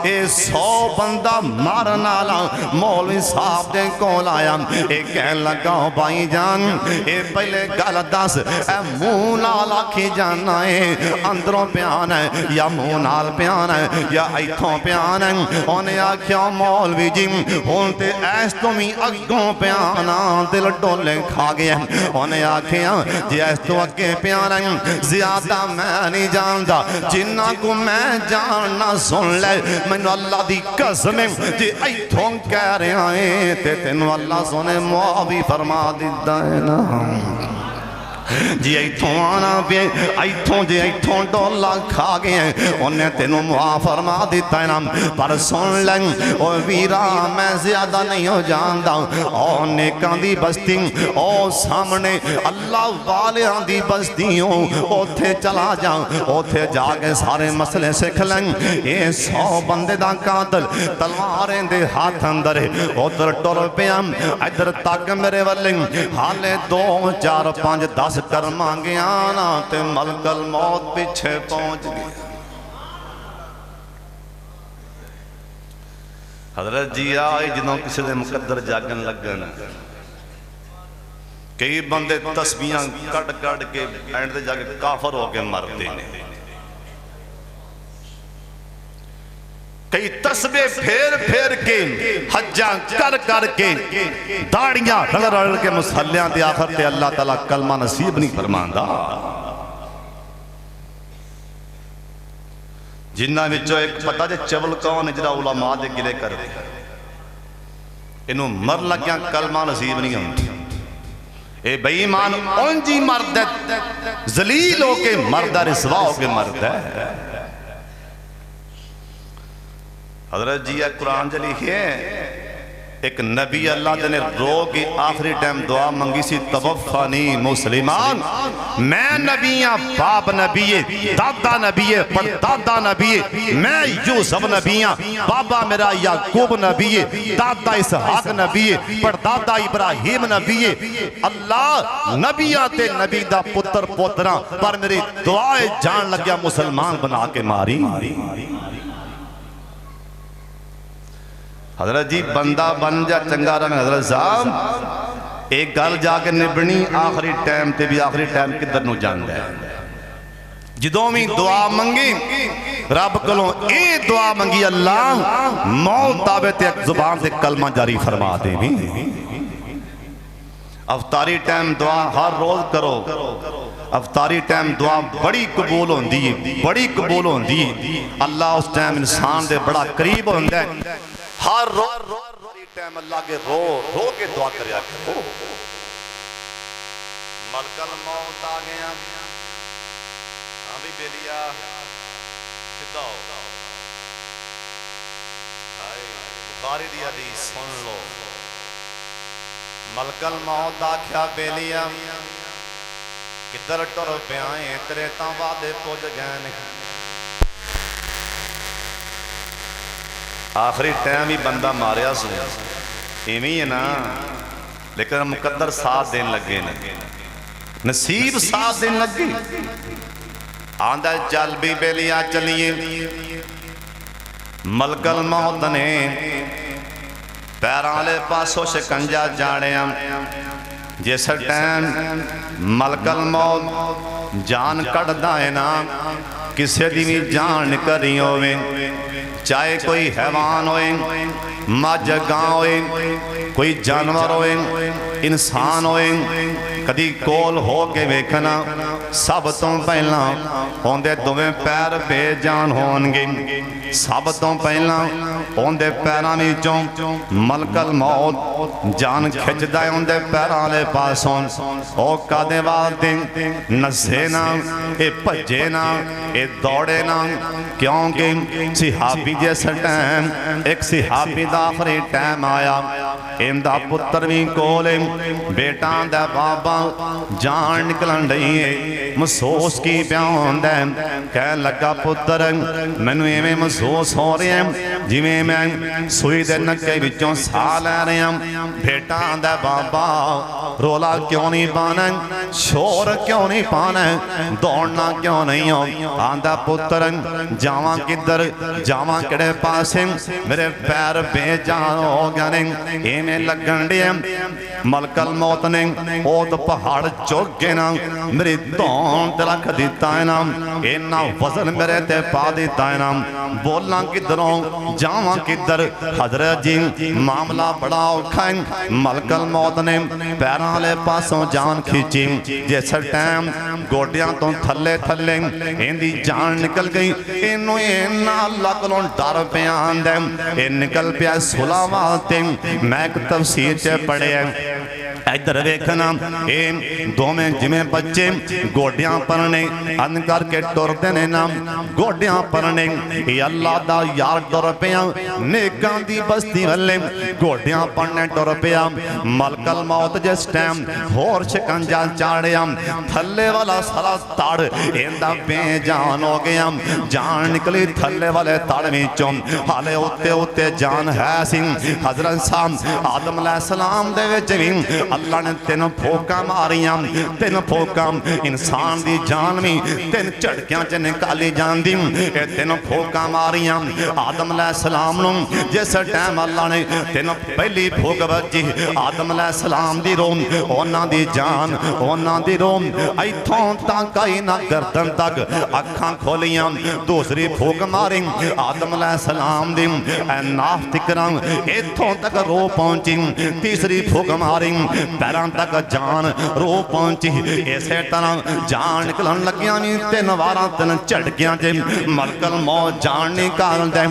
اے 100 بندہ مارنالا مولوی صاحب دے کول آیا اے کہنے لگا بھائی جان اے پہلے گل دس اے منہ نال آکھی جانا ہے اندروں پیان ہے یا منہ نال پیان ہے یا ایتھوں پیان ہے انہیں آکھیا مولوی جی ہونتے ایس تو بھی اگوں پیانا دل ڈولے کھا گیا انہیں آکھیا جی ایس تو اگے پیانا زیادہ میں نہیں جانتا جنہ کو میں جاننا سن لے میں اللہ دی قسم جی ایتھوں کہہ رہے ہیں تے تینو اللہ سنے معافی فرما دیتا ہے نا جی ایتھوں آنا پہ ایتھوں جی ایتھوں ڈولا کھا گئے ہیں انہیں تینوں معاف فرما دیتا ہے نا پر سن لیں او ویرا میں زیادہ نہیں ہو جاندا او نیکاں دی بستی او سامنے اللہ والیاں دی بستیوں اوتھے چلا جاؤں اوتھے جا کے سارے مسئلے سکھ لیں یہ 100 بندے دا قاتل تلواریں دے ہاتھ اندر ادھر ٹر پیا ادھر تک میرے والے حالے 2 4 5 10 کر مانگے آنا تے ملک الموت پیچھے پہنچ گیا حضرت جی آئی جنہوں کسی دے مقدر جاگن لگن کئی بندے تسبیحاں کٹ کٹ کے اینڈ دے جاگے کافر ہو کے مرتے ہیں کئی تسبیح پھیر کے حجاں کر کے داڑیاں رڑ کے مسلیاں دے آخر تے اللہ تعالیٰ کلمہ نصیب نہیں فرماندہ جنہ وچوں ایک پتہ جے چول کون جڑا علماء دے گلے کر دے انہوں مر لگیاں کلمہ نصیب نہیں ہوندی اے بے ایمان اون جی مرد ہے ذلیل ہو کے مرد ہے رسوا ہو کے مرد ہے حضرت جی قرآن جا لکھے ایک نبی اللہ نے رو کی آخری ٹائم دعا منگی سی توفانی مسلمان میں نبیاں باپ نبی دادا نبی پردادا نبی میں یوسف نبیاں بابا میرا یعقوب نبی دادا اسحاق نبی پردادا ابراہیم نبی اللہ نبیاں تے نبی دا پتر پوترا پر میری دعائے جان لگیا مسلمان بنا کے ماری حضرت جی بندہ بن جا چنگا رنگ حضرت صاحب ایک گل جا کے نبنی آخری ٹائم تے بھی آخری ٹائم کدھر نو جان دے جدوں میں دعا منگی رب کلوں اے دعا منگی اللہ موت آوے تے ایک زبان سے کلمہ جاری فرما دے بھی افطاری ٹائم دعا ہر روز کرو افطاری ٹائم دعا بڑی قبول ہوندی اللہ اس ٹائم انسان دے بڑا قریب ہوندہ ہے ہر روز ٹائم اللہ کے رو کے دعا کریا کرو ملک الموت آ گیا ہاں بھی بیلیا سدھا ہو بخاری دی حدیث سن لو ملک الموت آکھیا بیلیا کدھر ٹر پیائیں تیرے تاں وعدے پوج گئے نہیں آخری ٹائم ہی بندہ ماریا سو ایمی ہے نا لیکن مقدر ساتھ دین لگے نصیب ساتھ دین لگے آندہ چل بھی بیلیا چلیے ملکل موت نے پیران لے پاسو شکنجا جاڑیاں جس ٹائم ملکل موت جان کٹ دائنا کسے دی بھی جان کری ہوئے چاہے کوئی حیوان ہوئے مجھ گاں ہوئے کوئی جانور ہوئے انسان ہوئے کدی کول ہو کے ویکھنا سب تو پہلا ہوندے دویں پیر بے جان ہونگے سب تو پہلا ہوندے پیران وچوں ملکل موت جان کھچ دائے ہوندے پیران لے پاسوں او کدے والدے نسے نا اے پجے نا اے دوڑے نا کیونکہ صحابی جیسا ٹائم ایک صحابی دا آخری ٹائم آیا اندہ پتر بھی کولے بیٹان دے بابا جان نکلن رہی ہے محسوس کی پیان دے کہہ لگا پتر میں نے میں محسوس ہو رہی ہیں جی میں سوئی دے نکے بچوں سا لے رہے ہیں بیٹان دے بابا رولا کیوں نہیں پانا شور کیوں نہیں پانا دوڑنا کیوں نہیں ہو آندہ پتر جاواں کدھر جاواں کڑے پاسیں میرے پیر بے جان ہو گئے اے میں لگن دے ملکل موت نے او تو پہاڑ چوک گے نا میری دون تلک دیتا ہے نا اینا وزن میرے تے پا دیتا ہے نا بولنا کدھروں جاواں کدھر حضرت جی معاملہ بڑا اکھائیں ملکل موت نے پیران لے پاسوں جان کھیچی جیسا ٹائم گوڑیاں تو تھلے تھلے اندی جان نکل گئی انو اینا اللہ کلوں ڈر پیان دے ان نکل پیا سلاواتے میں ایک تفسیر چے پڑے ہیں ادھر ویکھنا اے دو میں جمیں بچے گوڑیاں پرنے ان کر کے ٹور دینے نا گوڑیاں پرنے یا اللہ دا یار ٹور پیا نیکان دی بستی والے گوڑیاں پرنے ٹور پیا ملکل موت جس ٹائم ہور شکنجا چاڑیا تھلے والا سارا تاڑ ایندہ بے جان ہو گیا جان نکلی تھلے والے تاڑ میں چون حالے ہوتے ہوتے جان ہے سن حضرت صاحب آدم علیہ السلام دے وچویں اللہ نے تین پھوکا ماریاں تین پھوکا انسان دی جان میں تین چڑکیاں چے نکالی جان دی تین پھوکا ماریاں آدم علیہ السلام نوں جس ٹائم اللہ نے تین پہلی پھوک بچی آدم علیہ السلام دی روم اونا دی جان اونا دی روم ایتھوں تک آئی نہ گردن تک اکھاں کھولیاں دوسری پھوک ماریں آدم علیہ السلام دی اے ناف تکراں ایتھوں تک رو پہنچی تیسری پھوک ماریں پیران تک جان رو پہنچی ایسے طرح جان نکلن لگیاں نہیں تین وارا تین چڑکیاں جے ملکل موت جان نکال دے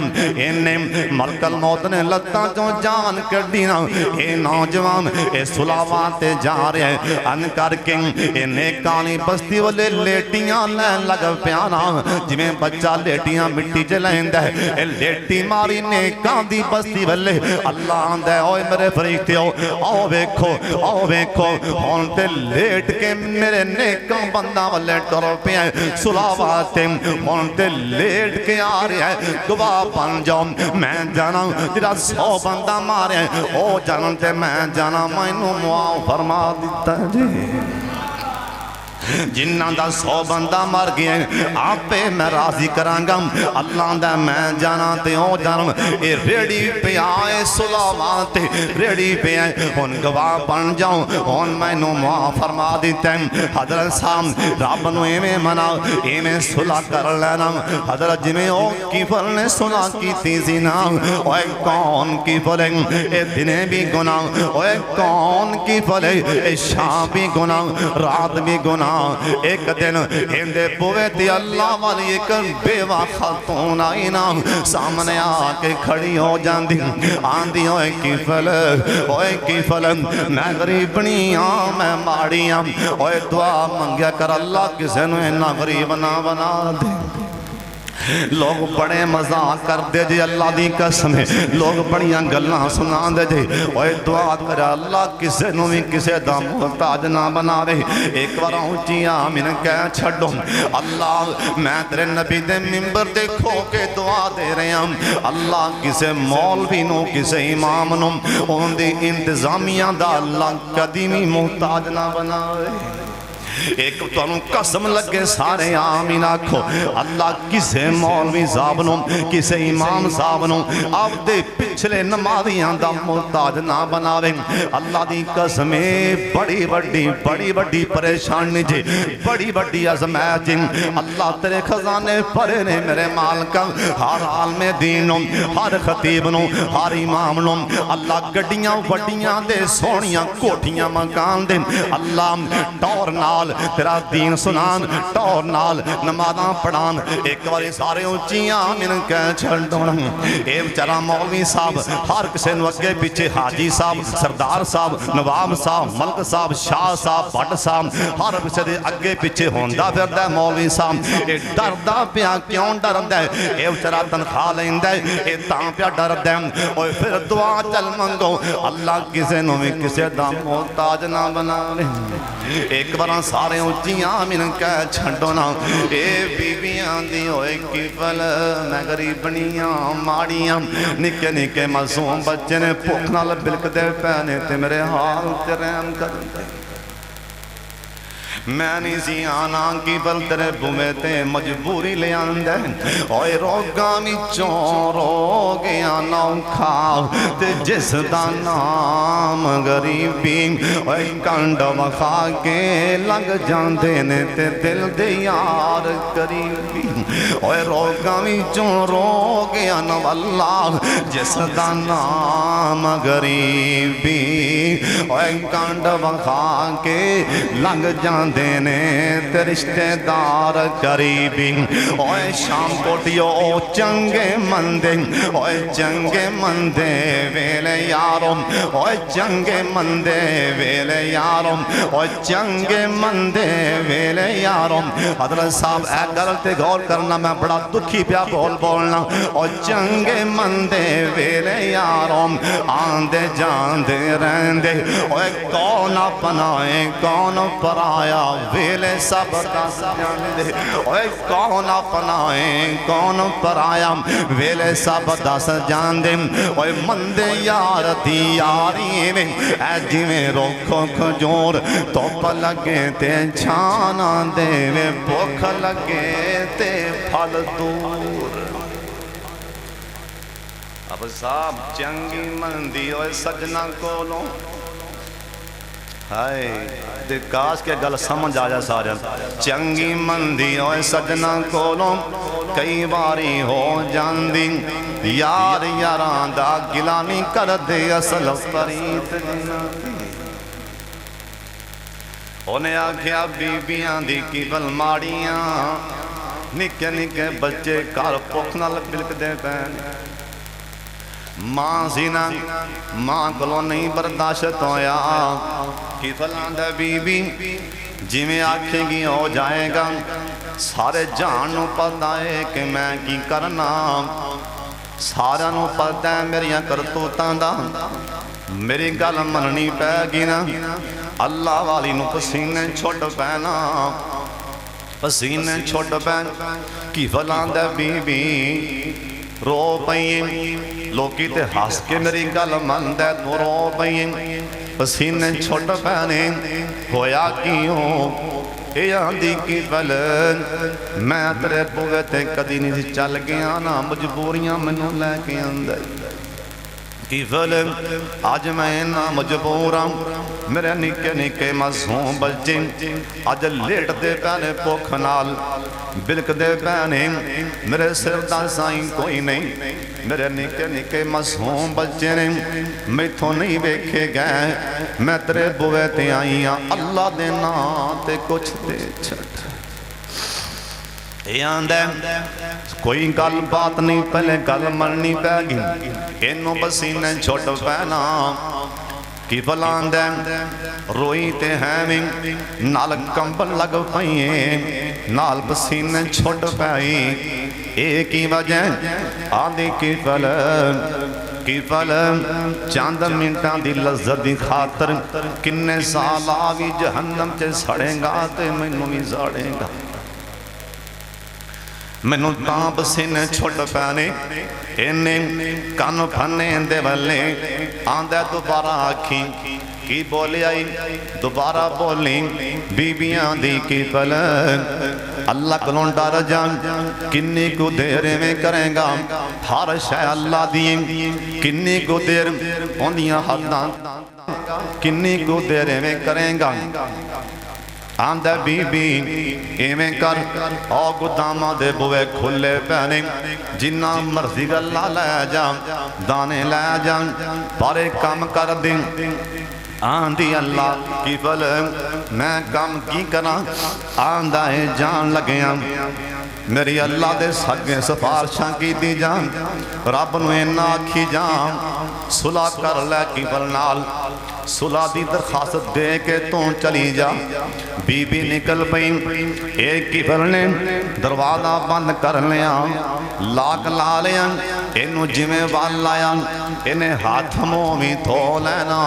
انہیں ملکل موت نے لگتا جو جان کر دینا اے نوجوان اے سلاواتے جا رہے ان کر کے انہیں کانی بستی والے لیٹیاں لین لگ پیانا جمیں بچہ لیٹیاں مٹی جلائیں دے اے لیٹی ماری نیکان دی بستی والے اللہ دے اوے میرے فرشتے آؤ بیکھو آؤ بیکھو ہونتے لیٹ کے میرے نیکاں بندہ والے ٹر پہ ہیں سلاواتے ہونتے لیٹ کے آ رہے ہیں گواہ بن جاؤ میں جانا تیرا 100 بندہ مارے ہیں او جانتے میں جانا مینو معاف فرما دیتا ہے جی جنہ دا 100 بندہ مر گئے آپ پہ میں راضی کرانگا اللہ دا میں جانا تے او جانا اے ریڈی پہ آئے سلاواتے ریڈی پہ آئے ان گواہ بن جاؤں ان میں نو معاف فرما دیتے ہیں حضرت صاحب رب نو ایمیں منا ایمیں صلح کر لینا حضرت جمیں او کی فل نے صلح کی تیزی نا اوے کون کی فلیں اے دنے بھی گناہ اوے کون کی فلیں اے شام بھی گناہ رات بھی گناہ ایک دن ہندے پوے تھی اللہ والی ایک بیوہ خاتون آئی نا سامنے آکے کھڑی ہو جاندی آندی ہوئے کی فلن میں غریبنی ہاں میں ماڑی ہاں اوے دعا منگیا کر اللہ کسے نو اینا غریب نہ بنا دے لوگ بڑے مزاق کر دے جی اللہ دی قسم ہے لوگ بڑیاں گلاں سنا دے جی اوے دعا کر اللہ کسے نو بھی کسے دا محتاج نہ بنا دے ایک بار اونچی آمین کہہ چھڑو اللہ میں تیرے نبی دے ممبر دے کھو کے دعا دے رہے ہیں اللہ کسے مولوی نو کسے امام نو ان دی انتظامیہ دا اللہ قدیمی محتاج نہ بنا دے ایک تانوں قسم لگے سارے آمین آکھو اللہ کسے مولوی صاحب نو کسے امام صاحب نو آپ دے پچھلے نمازیاں دا محتاج نہ بناوے اللہ دی قسم بڑی بڑی پریشانی جے بڑی بڑی عظمت جے اللہ تیرے خزانے پڑے نے میرے مالکا ہر حال میں دینوں ہر خطیب نو ہر امام نو اللہ گڈیاں وڈیاں دے سونیاں کوٹھیاں مکان دے اللہ ٹور نال تیرا دین سنان ٹور نال نمازاں پڑھان ایک باری سارے اونچیاں آمین کہہ چھڑنا اے بچارا مولوی صاحب ہر کسے نو اگے پیچھے حاجی صاحب سردار صاحب نواب صاحب ملک صاحب شاہ صاحب بٹ صاحب ہر کسے دے اگے پیچھے ہوندا پھردا مولوی صاحب اے ڈردا پیا کیوں ڈردا اے بچارا تنخواہ لیندا اے تاں پیا ڈردا اوے پھر دعا چل منگو اللہ کسے نو وی کسے دا محتاج نہ بناوے ایک بار سارے اونچیاں آمین کہہ چھڈو نا اے بیبیاں دی ہوئے کی پل میں غریبنیاں ماڑیاں نکے نکے معصوم بچے نے بھوک نال بلک دے پینے تے میرے حال تے رحم کر دے میں نہیں سی آنا کی بل تیرے بوے تے مجبوری لے آندے اوئے روگاں وچوں روگیاں ناؤں کھا تے جس دا نام غریبی اوئے کنڈ وکھا کے لنگ جاندے نے تے دل دے یار قریبی اوئے روگاں وچوں روگیاں ناؤں اللہ جس دا نام غریبی اوئے کنڈ وکھا کے لنگ جاندے دینے تے رشتے دار قریبی اوے شام کوٹیو چنگے مندے اوے چنگے مندے ویلے یاروں اوے چنگے مندے ویلے یاروں اوے چنگے مندے ویلے یاروں حضرت صاحب اے گل تے غور کرنا میں بڑا دکھی پیا بولنا اوے چنگے مندے ویلے یاروں آندے جاندے رہندے اوے کون اپنائے کون پرایا ویلے سب دس جاندے اوے کون اپنائے کون پرایا ویلے سب دس جاندے اوے مندے یار دی یاری میں اے جی میں روکھو کھجور توپ لگے تے چھانا دے وے بھوک لگے تے پھل دور اب صاحب چنگی مندی اوے سجنا کولوں ہائے کاش کے گل سمجھ آجا سارا چنگی مندی اوے سجنا کولوں کئی باری ہو جاندی یار یاران دا گلامی کر دے اصل پریت انہیں آکھیا بیبیاں دی کی بل ماڑیاں نکے نکے بچے کار پوکھ نال بلک دے پین ماں زینا ماں کلو نہیں برداشت ہویا کی فلان دے بی بی جی میں آکھیں گی ہو جائے گا سارے جانوں پتہ ہے کہ میں کی کرنا سارا نو پتہ ہے میری کرتوتاں دا میری گل مننی پہ گی نا اللہ والی نو پسینے چھوٹ پینا پسینے چھوٹ پین کی فلان دے بی بی رو پئیں لوکی تے ہاس کے میری گل من دے تو رو پئیں پسینے چھوٹ پہنے ہویا کیوں اے آندھی کی بلن میں ترے بوے تے کدی نہیں چل گیا نا مجبوریاں منو لے کے اندر کی بلن آج میں نا مجبوراں میرے نکے نکے معصوم بچے آج لیٹ دے پہنے پوکھ نال بلک دے پہنے میرے سر دا سائیں کوئی نہیں میرے نکے نکے معصوم بچے نے میں تو نہیں بیکھے گئے میں تیرے بوے تے آئیاں اللہ دے نا تے کچھ دے چھٹ یاندے کوئی گل بات نہیں پہلے گل مرنی پہ گی انہوں بسینے چھوٹ پہنا کی فلان دے روئی تے ہیں نال کمبل لگ پائیں نال بسینے چھوٹ پہی ایک ہی وجہ آدھی کی فلن چاند منٹاں دی لذت دی خاطر کنے سال آوی جہنم تے سڑیں گا تے منوں بھی سڑیں گا منوں تاں بسینے چھوٹ پہنے انہیں کانو پھنے دے والے آندے دوبارہ آکھیں کی بولے آئی دوبارہ بولی بیبیاں دی کی پل اللہ کلوں ڈر جان کنی کو دیر میں کریں گا ہر شے اللہ دی کنی کو دیر ہوندیاں حداں کنی کو دیر میں کریں گا آندہ بی بی ایمیں کر او گدامہ دے بوے کھلے پہنے جنہ مرضی گلہ لے جاؤں دانے لے جاؤں پارے کام کر دیں آندھی اللہ کی فل میں کام کی کرا آندہ جان لگیاں میری اللہ دے سگے سفارشاں کی دی جان رب نو اینا آکھی جان صلح کر لے کی فل نال صلح دی درخواست دے کے تو چلی جا بی بی نکل پئیں ایک کی فل نے دروازہ بند کر لیا لاک لا لیا انو جمیں وال لایا انہیں ہاتھ منہ بھی دھو لینا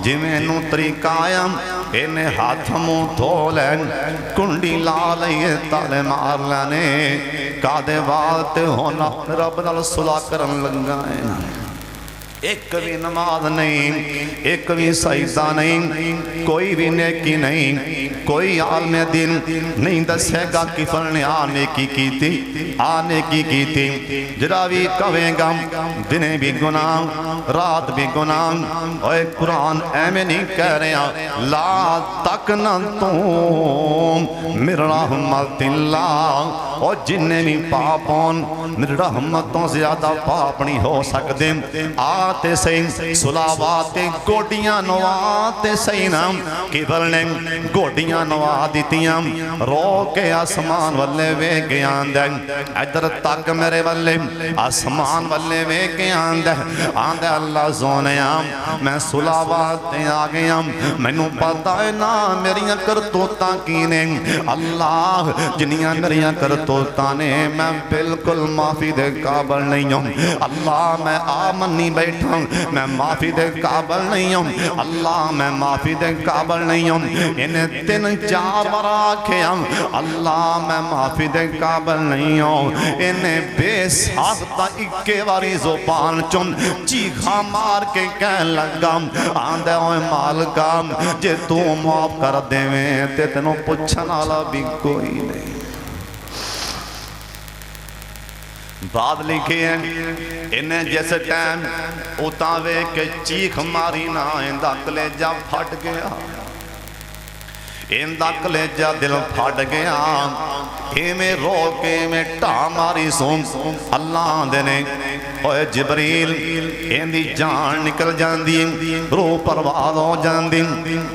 جمیں نو طریقہ آیا انہیں ہاتھ منہ دھو لین کنڈی لا لئیے تالے مار لینے کادے والتے ہونا رب نال صلح کرن لگائیں ایک بھی نماز نہیں ایک بھی سجدہ نہیں کوئی بھی نیکی نہیں کوئی عالم دین نہیں دسے گا کہ فل نے آنے کی تھی جرا بھی کہیں گا دنے بھی گناہ رات بھی گناہ اوے قرآن میں نہیں کہہ رہے ہیں لا تقنطوا من رحمت اللہ اور جنہیں بھی پاپون میری رحمتوں زیادہ پاپ نہیں ہو سکتے آتے سہی سلاواتے گوڑیاں نواتے سہی نام کی بلنے گوڑیاں نوا دیتیاں رو کے آسمان والے وے کے آندھے ادھر تک میرے والے آسمان والے وے کے آندھے اللہ زونیاں میں سلاواتے آگیاں میں نو پتا ہے نا میریاں کرتوتاں کینے اللہ جنیاں میریاں کرتوتاں نے میں بالکل معافی دے قابل نہیں ہوں اللہ میں آمنی بیٹھا میں معافی دے قابل نہیں ہوں اللہ میں معافی دے قابل نہیں ہوں انہیں تین چار مراکھیں اللہ میں معافی دے قابل نہیں ہوں انہیں بے ساختہ اکے واری زبان چن چیخا مار کے کہہ لگا آندھے ہوئے مالکا جے تو معاف کر دے میں تے تنوں پچھنا لا بھی کوئی نہیں بعد لکھے ہیں انہیں جیسے ٹائم اتاوے کے چیخ ماری نہ اندہ کلیجہ پھٹ گیا اندہ کلیجہ دل پھٹ گیا میں رو کے میں ٹا ماری سون اللہ دینے اوے جبریل اندی جان نکل جان دی روح پرواز ہو جان دی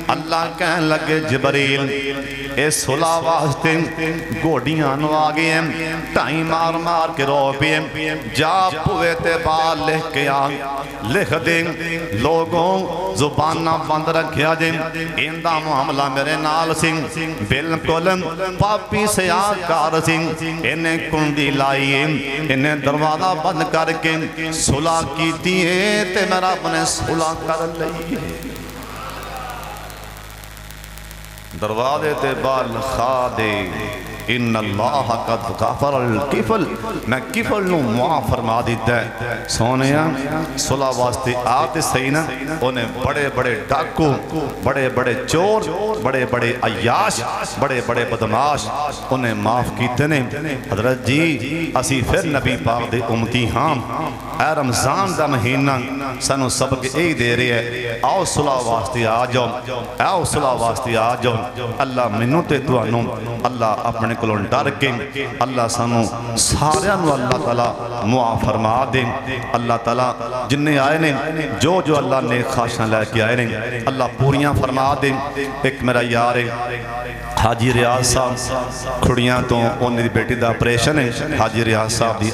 اللہ کہن لگے جبریل اے صلح واسطے گوڑیاں نو آگے ہیں ٹائیں مار مار کے رو پیم جا پوے تے بال لکھ کے آگ لکھ دیں لوگوں زبانہ بند رکھیا جیں اندہ معاملہ میرے نال سنگ بالکل پاپی سے آکار سنگ انہیں کنڈی لائیے انہیں دروازہ بند کر کے صلح کی دیئے تے میرا اپنے صلح کر لئیے دروازے تے بال خادے ان اللہ قد غفر الکفل میں کفل نو معاف فرما دیتا ہے سونیا صلح واسطے آتے سینا انہیں بڑے بڑے ڈاکو بڑے بڑے چور بڑے بڑے عیاش بڑے بڑے بدماش انہیں معاف کیتے نے حضرت جی اسی پھر نبی پاک دے امتی ہاں اے رمضان دا مہینہ سنو سبق اے دے رہے ہیں آؤ صلح واسطے آ جاؤ آؤ صلح واسطے آ جاؤ اللہ منو تے دوانوں اللہ اپنے کلون ڈر کے اللہ سانو سارے انو اللہ تعالیٰ معاف فرما دیں اللہ تعالیٰ جنہیں آئے نے جو اللہ نے خواہشاں لے کے آئے نے اللہ پوریاں فرما دیں ایک میرا یار ہے حاجی ریاض صاحب کھڑیاں تو انہیں بیٹی دا آپریشن ہے حاجی ریاض صاحب دی